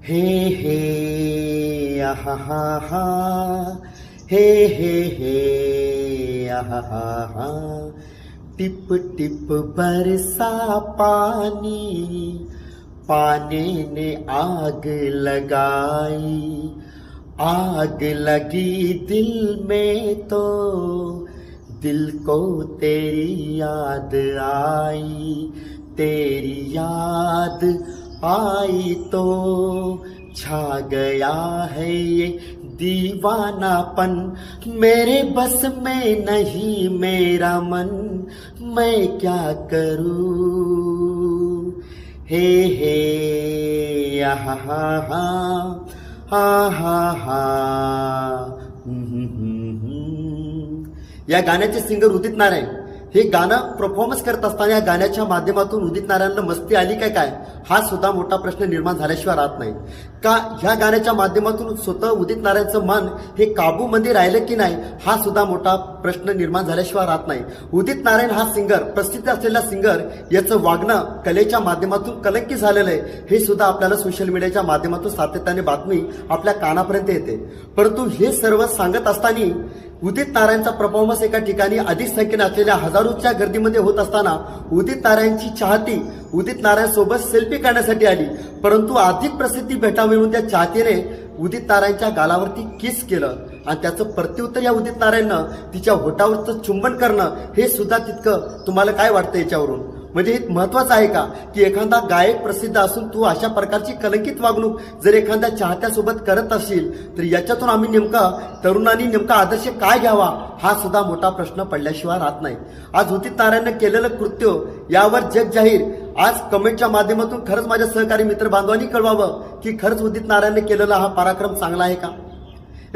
हे हे आहा हा हा हे हे हे आहा हा हा टिप टिप बरसा पानी पानी ने आग लगाई आग लगी दिल में तो दिल को तेरी याद आई तेरी याद आई तो छा गया है ये दीवानापन मेरे बस में नहीं मेरा मन मैं क्या करूं हे हे आहा हा हा आहा हा या गाण्याचे सिंगर उदित नारायण हे गाणं परफॉर्मन्स करत असताना या गाण्याच्या माध्यमातून उदित नारायणला मस्ती आली काय हा सुद्धा मोठा प्रश्न निर्माण झाल्याशिवाय राहत नाही का ह्या गाण्याच्या माध्यमातून स्वतः उदित नारायणचं मन हे काबूमध्ये राहिलं की नाही हा सुद्धा मोठा प्रश्न निर्माण झाल्याशिवाय राहत नाही उदित नारायण हा सिंगर प्रसिद्ध असलेला सिंगर याचं वागणं कलेच्या माध्यमातून कलंकित झालेलं आहे हे सुद्धा आपल्याला सोशल मीडियाच्या माध्यमातून सातत्याने बातमी आपल्या कानापर्यंत येते परंतु हे सर्व सांगत असताना उदित नारायणचा परफॉर्मन्स एका ठिकाणी अधिक संख्येने असलेल्या हजारोच्या गर्दीमध्ये होत असताना उदित नारायणची चाहती उदित नारायण सोबत सेल्फी काढण्यासाठी आली परंतु अधिक प्रसिद्धी भेटावी म्हणून त्या चाहतीने उदित नारायणच्या गालावरती किस केलं आणि त्याचं प्रत्युत्तर या उदित नारायणनं तिच्या होठावरचं चुंबन करणं हे सुद्धा तितकं तुम्हाला काय वाटतं याच्यावरून म्हणजे हे महत्वाचं आहे का की एखादा गायक प्रसिद्ध असून तू अशा प्रकारची कलंकित वागणूक जर एखाद्या चाहत्यासोबत करत असशील तर याच्यातून आम्ही नेमका तरुणांनी नेमका आदर्श काय घ्यावा हा सुद्धा मोठा प्रश्न पडल्याशिवाय राहत नाही आज उदित नारायणनं केलेलं कृत्य यावर जग जाहीर आज कमेंटच्या माध्यमातून खरंच माझ्या सहकारी मित्र बांधवांनी कळवावं की खरंच उदित नारायणने केलेला हा पराक्रम चांगला आहे का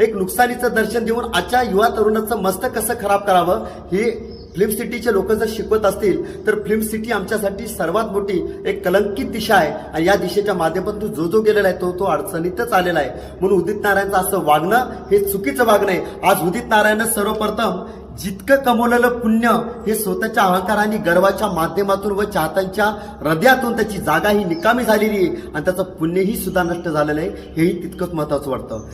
एक नुकसानीचं दर्शन देऊन आजच्या युवा तरुणाचं मस्तक कसं खराब करावं हे फिल्म सिटीचे लोक जर शिकवत असतील तर फिल्म सिटी आमच्यासाठी सर्वात मोठी एक कलंकित दिशा आहे आणि या दिशेच्या माध्यमातून जो गेलेला आहे तो अडचणीतच आलेला आहे म्हणून उदित नारायणचं असं वागणं हे चुकीचं वागणं आहे आज उदित नारायणनं सर्वप्रथम जितकं कमवलेलं पुण्य हे स्वतःच्या अहंकार आणि गर्वाच्या माध्यमातून व चाहत्यांच्या हृदयातून त्याची जागा ही निकामी झालेली आहे आणि त्याचं पुण्यही सुद्धा नष्ट झालेलं आहे हेही तितकंच महत्वाचं वाटतं